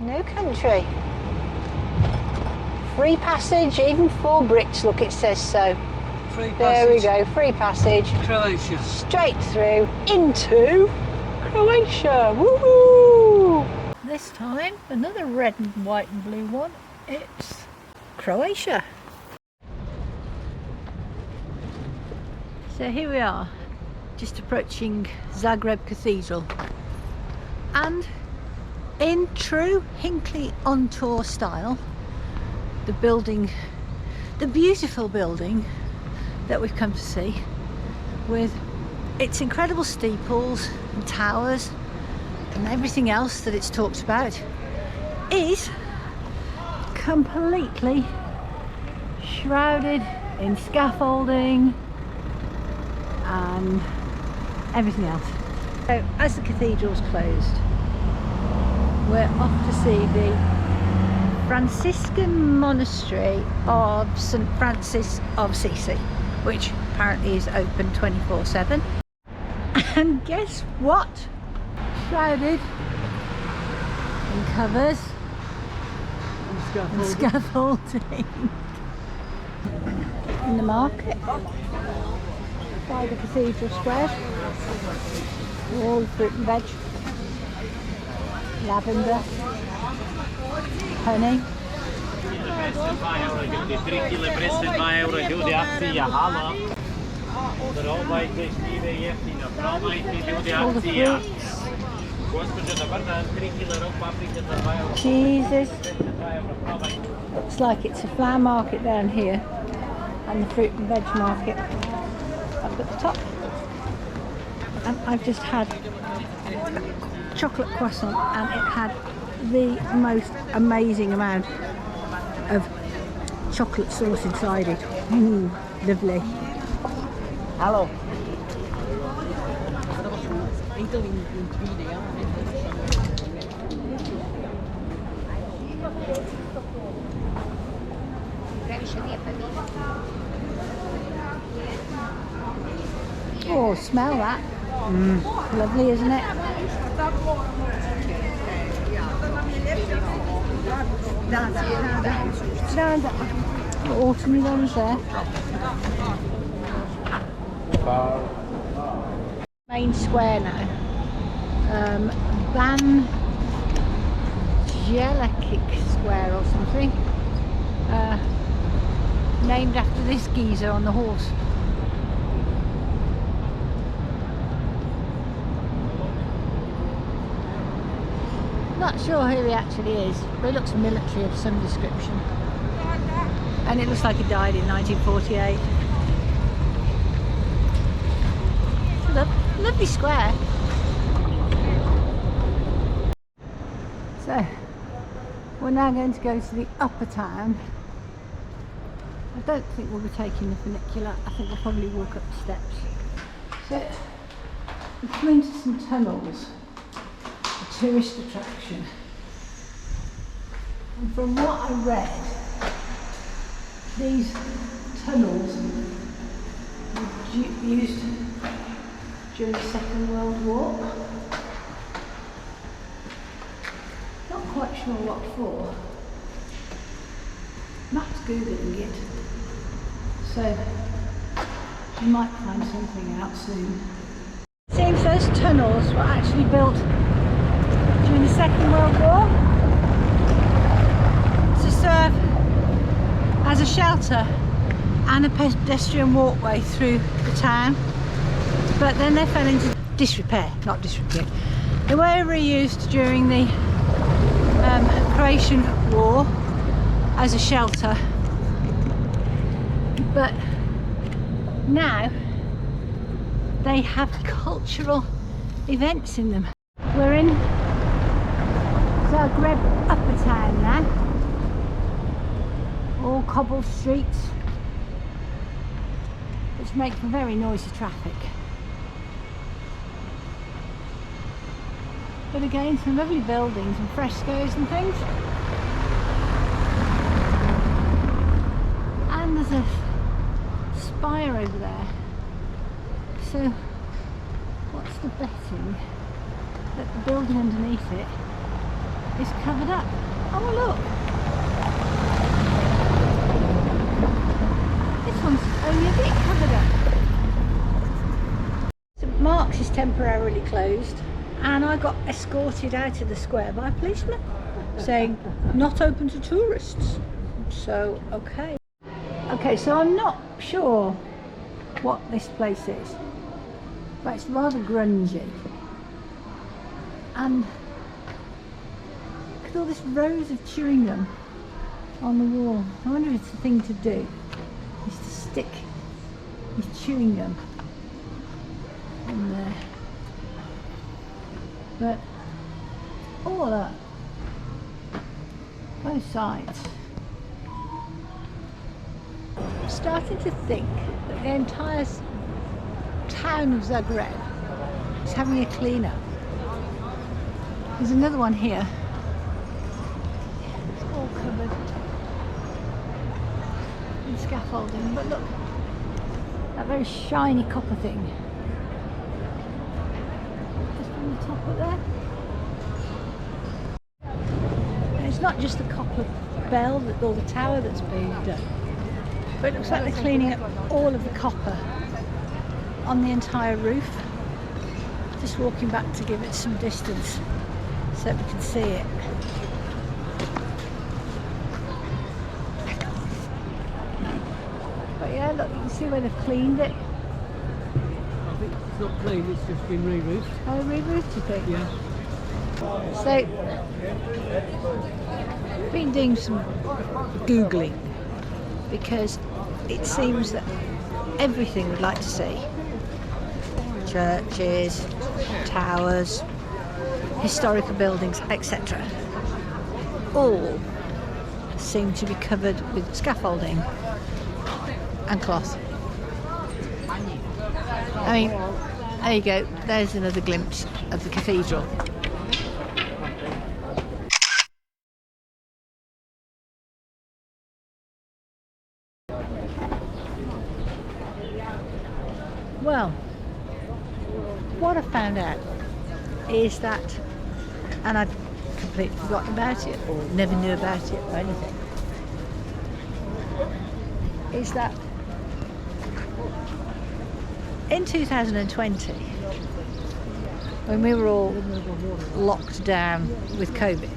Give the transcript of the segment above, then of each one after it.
No country. Free passage, even for Brits, look, it says so. Free passage. There we go, free passage. Croatia. Straight through into Croatia. Woo-hoo! This time, another red and white and blue one. It's Croatia. So here we are, just approaching Zagreb Cathedral. And in true Hinckley on tour style, the building, the beautiful building that we've come to see, with its incredible steeples and towers and everything else that it's talked about, is completely shrouded in scaffolding and everything else. So as the cathedral's closed, we're off to see the Franciscan monastery of St. Francis of Assisi, which apparently is open 24/7. And guess what? Shrouded in covers and scaffolding in the market by the cathedral square. All fruit and veg, lavender, honey. All the fruits. Cheeses. Looks like it's a flower market down here, and the fruit and veg market up at the top. And I've just had a chocolate croissant, and it had the most amazing amount of chocolate sauce inside it. Ooh, lovely. Hello. Oh, smell that. Lovely, isn't it? Autumny ones there. Main square now. Van Jelikic Square or something. Named after this geezer on the horse. Not sure who he actually is, but he looks military of some description. And it looks like he died in 1948. Lovely square. So, we're now going to go to the upper town. I don't think we'll be taking the funicular. I think we'll probably walk up the steps. So, we come into some tunnels. Tourist attraction, and from what I read, these tunnels were used during the Second World War. Not quite sure what for. Matt's googling it, so you might find something out soon. Seems those tunnels were actually built during the Second World War to serve as a shelter and a pedestrian walkway through the town, but then they fell into disrepair, not disrepute. They were reused during the Croatian War as a shelter, but now they have cultural events in them. We're in Zagreb upper town now, all cobbled streets which make for very noisy traffic, but again some lovely buildings and frescoes and things, and there's a spire over there, so what's the betting that the building underneath it is covered up. Oh look, this one's only a bit covered up. St Mark's is temporarily closed, and I got escorted out of the square by a policeman saying not open to tourists. So okay, so I'm not sure what this place is, but it's rather grungy, and look at all this rows of chewing gum on the wall. I wonder if it's the thing to do is to stick his chewing gum in there. But all that, both sides. I'm starting to think that the entire town of Zagreb is having a clean up. There's another one here. It's all covered in scaffolding, but look, that very shiny copper thing. Just from the top of there. And it's not just the copper bell or the tower that's being done, but it looks like they're cleaning up all of the copper on the entire roof. Just walking back to give it some distance so we can see it. But yeah, look, you can see where they've cleaned it. I think it's not clean, it's just been re-roofed. Oh, re-roofed, you think? Yeah. So, I've been doing some Googling because it seems that everything we'd like to see, churches, towers, historical buildings, etc., all seem to be covered with scaffolding and cloth. I mean, there you go, there's another glimpse of the cathedral. Well, what I found out is that, and I'd completely forgotten about it or never knew about it or anything, is that in 2020, when we were all locked down with COVID,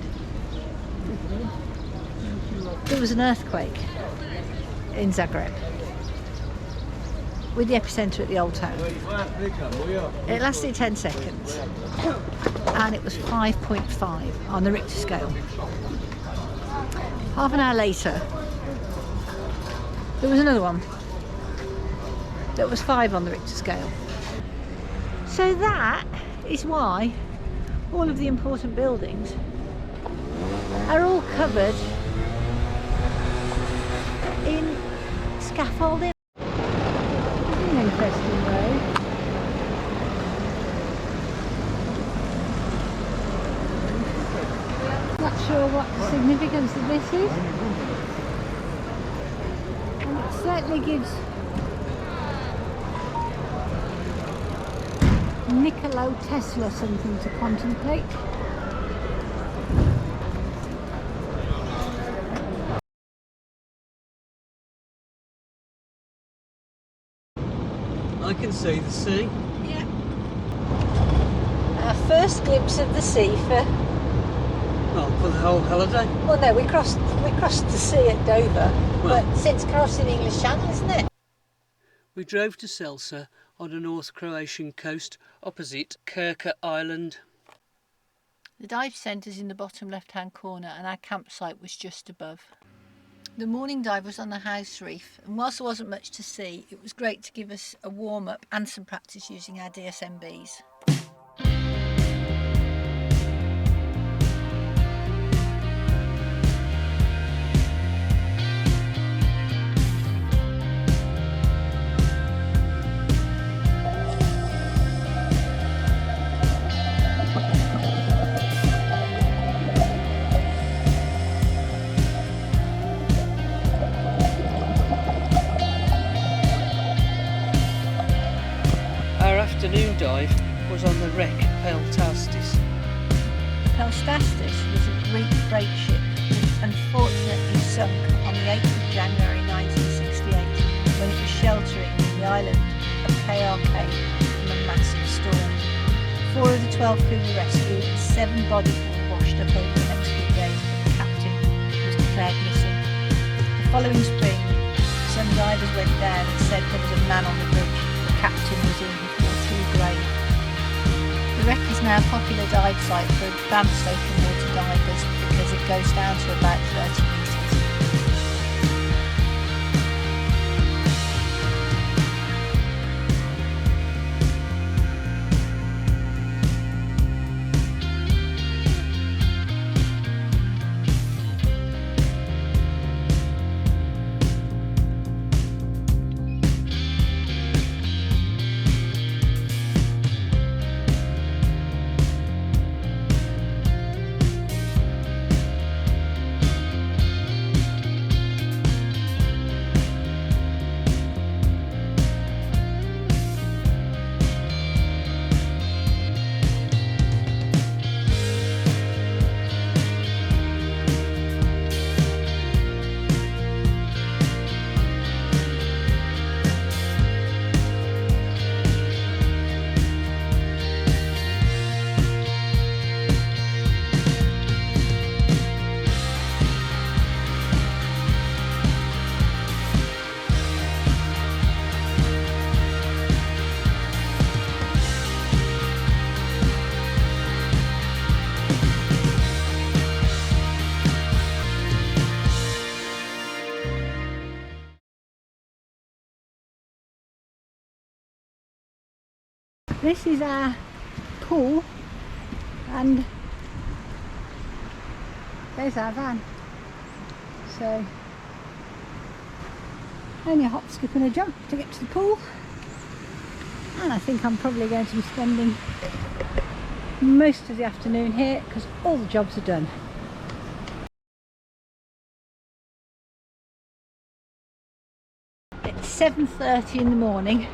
there was an earthquake in Zagreb, with the epicentre at the Old Town. It lasted 10 seconds and it was 5.5 on the Richter scale. Half an hour later there was another one that was 5 on the Richter scale. So that is why all of the important buildings are all covered in scaffolding. Interesting road. Not sure what the significance of this is, and it certainly gives Nikola Tesla something to contemplate. I can see the sea. Yeah. Our first glimpse of the sea for the whole holiday. Well, no, we crossed the sea at Dover, Well, but since crossing the English Channel, isn't it? We drove to Selsa on the North Croatian coast opposite Krka Island. The dive centre's in the bottom left-hand corner, and our campsite was just above. The morning dive was on the house reef, and whilst there wasn't much to see, it was great to give us a warm-up and some practice using our DSMBs. Dive was on the wreck Peltastis. Peltastis was Greek freight ship which unfortunately sunk on the 8th of January 1968 when it was sheltering the island of KRK from a massive storm. 4 of the 12 crew were rescued and 7 bodies were washed up over the next few days, but the captain was declared missing. The following spring, some divers went down and said there was a man on the bridge. The captain was in his watery grave. The wreck is now a popular dive site for advanced open water divers because it goes down to about 30 metres. This is our pool and there's our van. So only a hop, skip and a jump to get to the pool, and I think I'm probably going to be spending most of the afternoon here because all the jobs are done. It's 7:30 in the morning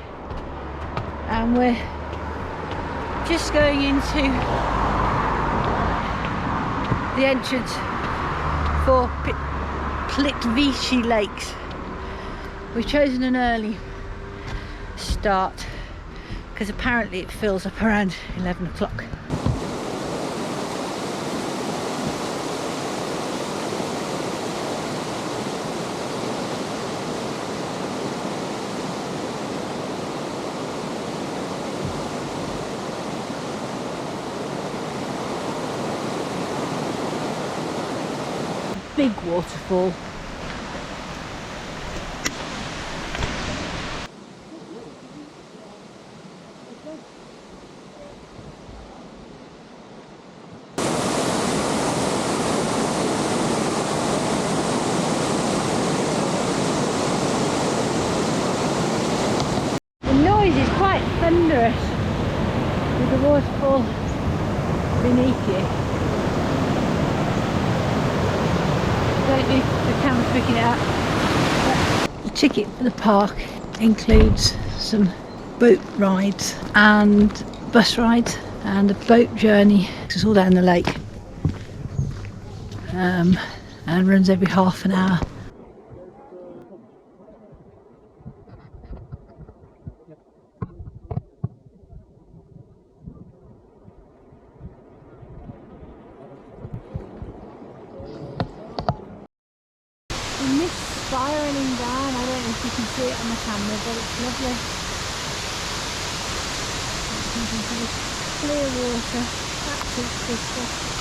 and we're just going into the entrance for Plitvice Lakes. We've chosen an early start because apparently it fills up around 11 o'clock. Big waterfall. The noise is quite thunderous with the waterfall beneath you. I don't know if the camera's picking it up. The ticket for the park includes some boat rides and bus rides and a boat journey. It's all down the lake and runs every half an hour. The mist spiralling down, I don't know if you can see it on the camera, but it's lovely. It's into this clear water, absolute crystal.